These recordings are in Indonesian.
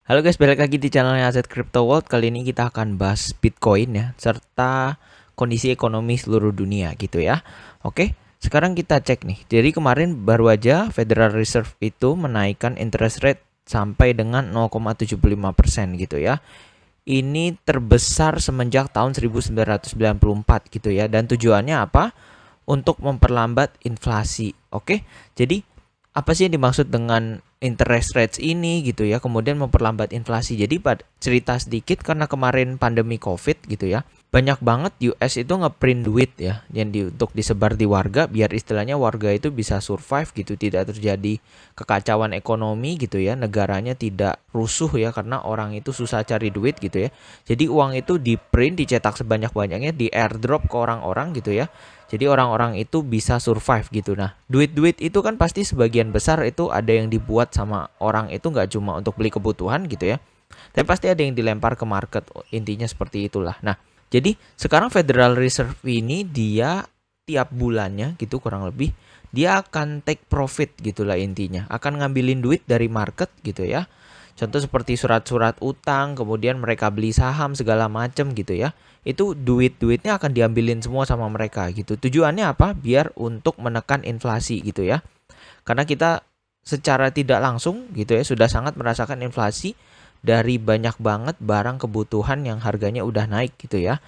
Halo guys, balik lagi di channelnya Aset Crypto World. Kali ini kita akan bahas Bitcoin ya, serta kondisi ekonomi seluruh dunia gitu ya. Oke, sekarang kita cek nih. Jadi kemarin baru aja Federal Reserve itu menaikkan interest rate sampai dengan 0,75% gitu ya. Ini terbesar semenjak tahun 1994 gitu ya. Dan tujuannya apa? Untuk memperlambat inflasi. Oke, jadi apa sih yang dimaksud dengan interest rates ini gitu ya, kemudian memperlambat inflasi. Jadi cerita sedikit, karena kemarin pandemi COVID gitu ya, banyak banget US itu ngeprint duit ya, yang untuk disebar di warga biar istilahnya warga itu bisa survive gitu, tidak terjadi kekacauan ekonomi gitu ya, negaranya tidak rusuh ya karena orang itu susah cari duit gitu ya. Jadi uang itu diprint, dicetak sebanyak-banyaknya, di airdrop ke orang-orang gitu ya. Jadi orang-orang itu bisa survive gitu. Nah, duit-duit itu kan pasti sebagian besar itu ada yang dibuat sama orang itu nggak cuma untuk beli kebutuhan gitu ya. Tapi pasti ada yang dilempar ke market. Intinya seperti itulah. Nah, jadi sekarang Federal Reserve ini dia tiap bulannya gitu kurang lebih dia akan take profit gitulah intinya. Akan ngambilin duit dari market gitu ya. Contoh seperti surat-surat utang, kemudian mereka beli saham segala macam gitu ya. Itu duit-duitnya akan diambilin semua sama mereka gitu. Tujuannya apa? Biar untuk menekan inflasi gitu ya. Karena kita secara tidak langsung gitu ya sudah sangat merasakan inflasi dari banyak banget barang kebutuhan yang harganya udah naik gitu ya.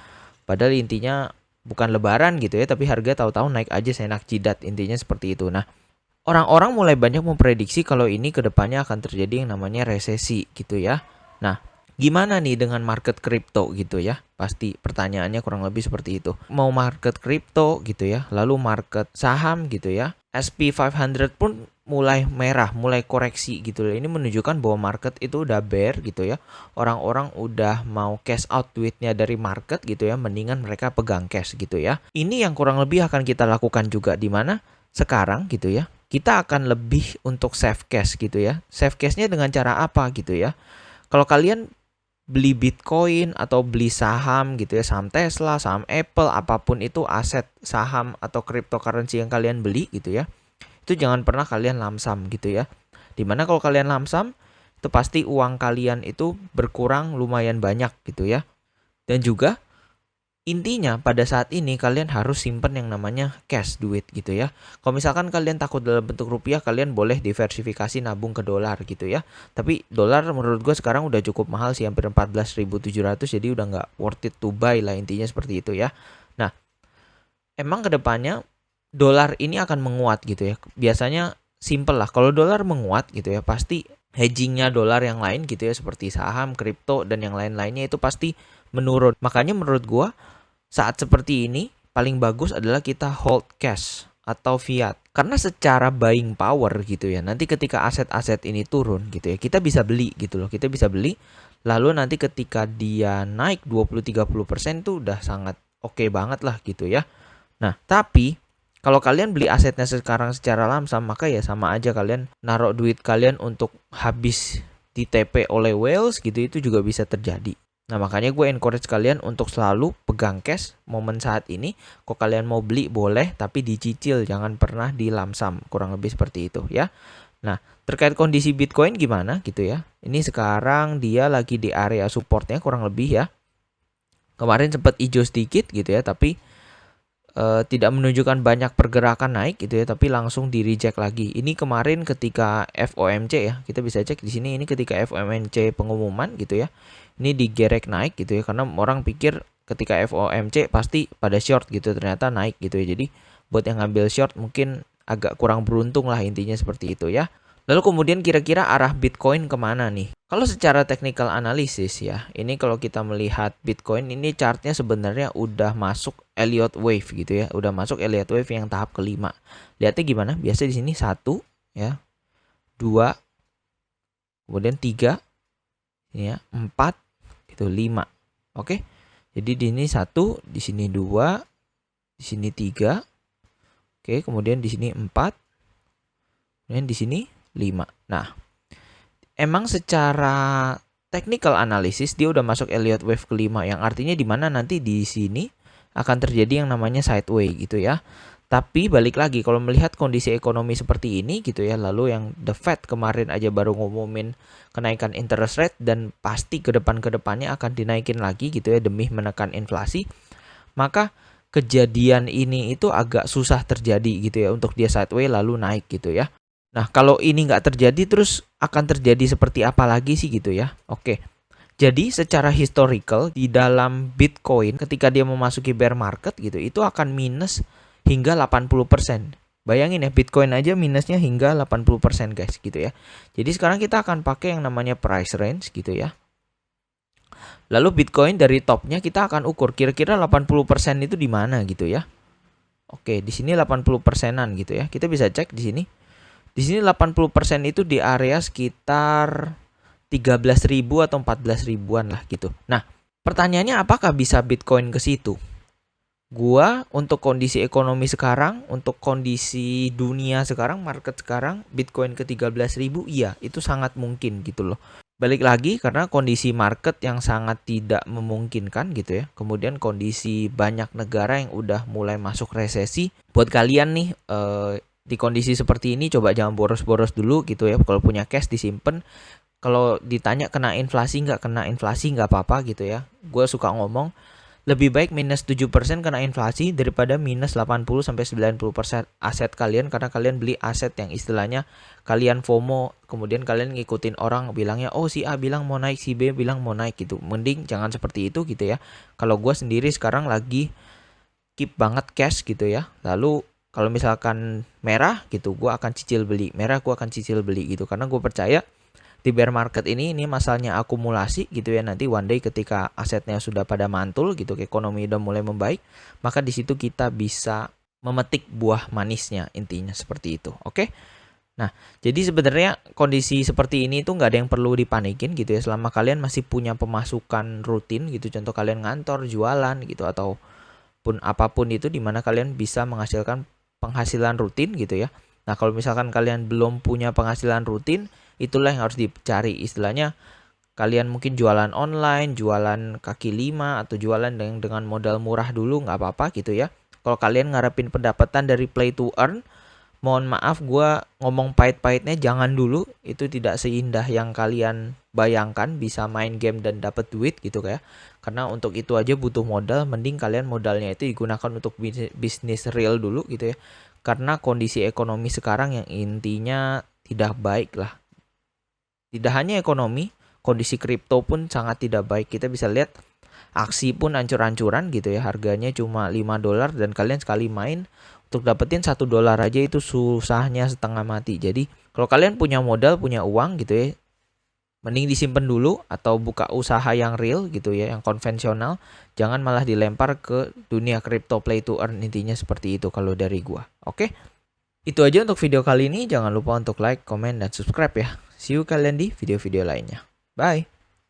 Padahal intinya bukan lebaran gitu ya, tapi harga tahu-tahu naik aja seenak jidat, intinya seperti itu. Nah, orang-orang mulai banyak memprediksi kalau ini kedepannya akan terjadi yang namanya resesi gitu ya. Nah, gimana nih dengan market kripto gitu ya? Pasti pertanyaannya kurang lebih seperti itu. Mau market kripto gitu ya, lalu market saham gitu ya. SP500 pun mulai merah, mulai koreksi gitu. Ini menunjukkan bahwa market itu udah bear gitu ya. Orang-orang udah mau cash out duitnya dari market gitu ya, mendingan mereka pegang cash gitu ya. Ini yang kurang lebih akan kita lakukan juga, di mana sekarang gitu ya. Kita akan lebih untuk save cash gitu ya. Save cashnya dengan cara apa gitu ya. Kalau kalian beli Bitcoin atau beli saham gitu ya, saham Tesla, saham Apple, apapun itu aset saham atau cryptocurrency yang kalian beli gitu ya, itu jangan pernah kalian lamsam gitu ya. Dimana kalau kalian lamsam, itu pasti uang kalian itu berkurang lumayan banyak gitu ya. Dan juga intinya pada saat ini kalian harus simpen yang namanya cash, duit gitu ya. Kalau misalkan kalian takut dalam bentuk rupiah, kalian boleh diversifikasi nabung ke dolar gitu ya. Tapi dolar menurut gue sekarang udah cukup mahal sih, hampir 14.700, jadi udah nggak worth it to buy lah, intinya seperti itu ya. Nah, emang kedepannya dolar ini akan menguat gitu ya. Biasanya simple lah, kalau dolar menguat gitu ya, pasti hedgingnya dolar yang lain gitu ya, seperti saham, kripto, dan yang lain-lainnya itu pasti menurun. Makanya menurut gua saat seperti ini paling bagus adalah kita hold cash atau fiat. Karena secara buying power gitu ya, nanti ketika aset-aset ini turun gitu ya, kita bisa beli gitu loh. Kita bisa beli, lalu nanti ketika dia naik 20-30% tuh udah sangat oke banget lah gitu ya. Nah, tapi kalau kalian beli asetnya sekarang secara lamsam, maka ya sama aja kalian naruh duit kalian untuk habis di TP oleh whales gitu, itu juga bisa terjadi. Nah, makanya gue encourage kalian untuk selalu pegang cash momen saat ini. Kok kalian mau beli boleh, tapi dicicil, jangan pernah di lamsam. Kurang lebih seperti itu ya. Nah, terkait kondisi Bitcoin gimana gitu ya. Ini sekarang dia lagi di area supportnya kurang lebih ya. Kemarin sempat hijau sedikit gitu ya, tapi tidak menunjukkan banyak pergerakan naik gitu ya, tapi langsung di reject lagi. Ini kemarin ketika FOMC ya, kita bisa cek di sini, ini ketika FOMC pengumuman gitu ya. Ini digerek naik gitu ya, karena orang pikir ketika FOMC pasti pada short gitu, ternyata naik gitu ya. Jadi buat yang ngambil short mungkin agak kurang beruntung lah, intinya seperti itu ya. Lalu kemudian kira-kira arah Bitcoin kemana nih? Kalau secara technical analysis ya, ini kalau kita melihat Bitcoin ini chartnya sebenarnya udah masuk Elliott Wave gitu ya, udah masuk Elliott Wave yang tahap kelima. Lihatnya gimana? Biasa di sini 1 ya, 2, kemudian 3, ya, 4, gitu, 5. Oke. Jadi di sini 1, di sini 2, di sini 3. Oke, kemudian di sini 4. Kemudian di sini 5. Nah, emang secara technical analysis dia udah masuk Elliott Wave kelima, yang artinya di mana nanti di sini akan terjadi yang namanya sideway gitu ya. Tapi balik lagi kalau melihat kondisi ekonomi seperti ini gitu ya, lalu yang The Fed kemarin aja baru ngumumin kenaikan interest rate dan pasti ke depannya akan dinaikin lagi gitu ya demi menekan inflasi, maka kejadian ini itu agak susah terjadi gitu ya untuk dia sideways lalu naik gitu ya. Nah, kalau ini nggak terjadi terus akan terjadi seperti apa lagi sih gitu ya. Oke. Jadi secara historical di dalam Bitcoin ketika dia memasuki bear market gitu itu akan minus hingga 80%. Bayangin ya, Bitcoin aja minusnya hingga 80% guys gitu ya. Jadi sekarang kita akan pakai yang namanya price range gitu ya. Lalu Bitcoin dari topnya kita akan ukur kira-kira 80% itu di mana gitu ya. Oke, di sini 80%-an gitu ya. Kita bisa cek di sini. Di sini 80% itu di area sekitar 13.000 atau 14 ribuan lah gitu. Nah, pertanyaannya apakah bisa Bitcoin ke situ? Gua untuk kondisi ekonomi sekarang, untuk kondisi dunia sekarang, market sekarang, Bitcoin ke 13.000 iya, itu sangat mungkin gitu loh. Balik lagi karena kondisi market yang sangat tidak memungkinkan gitu ya. Kemudian kondisi banyak negara yang udah mulai masuk resesi. Buat kalian nih di kondisi seperti ini coba jangan boros-boros dulu gitu ya. Kalau punya cash disimpan. Kalau ditanya kena inflasi nggak apa-apa gitu ya. Gue suka ngomong lebih baik minus 7% kena inflasi daripada minus 80-90% aset kalian karena kalian beli aset yang istilahnya kalian FOMO, kemudian kalian ngikutin orang bilangnya oh si A bilang mau naik, si B bilang mau naik gitu. Mending jangan seperti itu gitu ya. Kalau gue sendiri sekarang lagi keep banget cash gitu ya. Lalu kalau misalkan merah gitu gue akan cicil beli. Merah gue akan cicil beli gitu karena gue percaya di bear market ini masalahnya akumulasi gitu ya, nanti one day ketika asetnya sudah pada mantul gitu, ekonomi udah mulai membaik, maka di situ kita bisa memetik buah manisnya, intinya seperti itu. Oke. Nah, jadi sebenarnya kondisi seperti ini tuh nggak ada yang perlu dipanikin gitu ya, selama kalian masih punya pemasukan rutin gitu, contoh kalian ngantor, jualan gitu atau pun apapun itu di mana kalian bisa menghasilkan penghasilan rutin gitu ya. Nah, kalau misalkan kalian belum punya penghasilan rutin, itulah yang harus dicari istilahnya. Kalian mungkin jualan online, jualan kaki lima, atau jualan dengan modal murah dulu nggak apa-apa gitu ya. Kalau kalian ngarepin pendapatan dari play to earn, mohon maaf gue ngomong pahit-pahitnya jangan dulu. Itu tidak seindah yang kalian bayangkan bisa main game dan dapat duit gitu kayak. Karena untuk itu aja butuh modal, mending kalian modalnya itu digunakan untuk bisnis real dulu gitu ya. Karena kondisi ekonomi sekarang yang intinya tidak baik lah. Tidak hanya ekonomi, kondisi kripto pun sangat tidak baik. Kita bisa lihat aksi pun ancur-ancuran gitu ya. Harganya cuma $5 dan kalian sekali main untuk dapetin $1 aja itu susahnya setengah mati. Jadi kalau kalian punya modal, punya uang gitu ya, mending disimpan dulu atau buka usaha yang real gitu ya, yang konvensional. Jangan malah dilempar ke dunia kripto play to earn, intinya seperti itu kalau dari gua. Oke? Itu aja untuk video kali ini. Jangan lupa untuk like, comment, dan subscribe ya. See you kalian di video-video lainnya. Bye.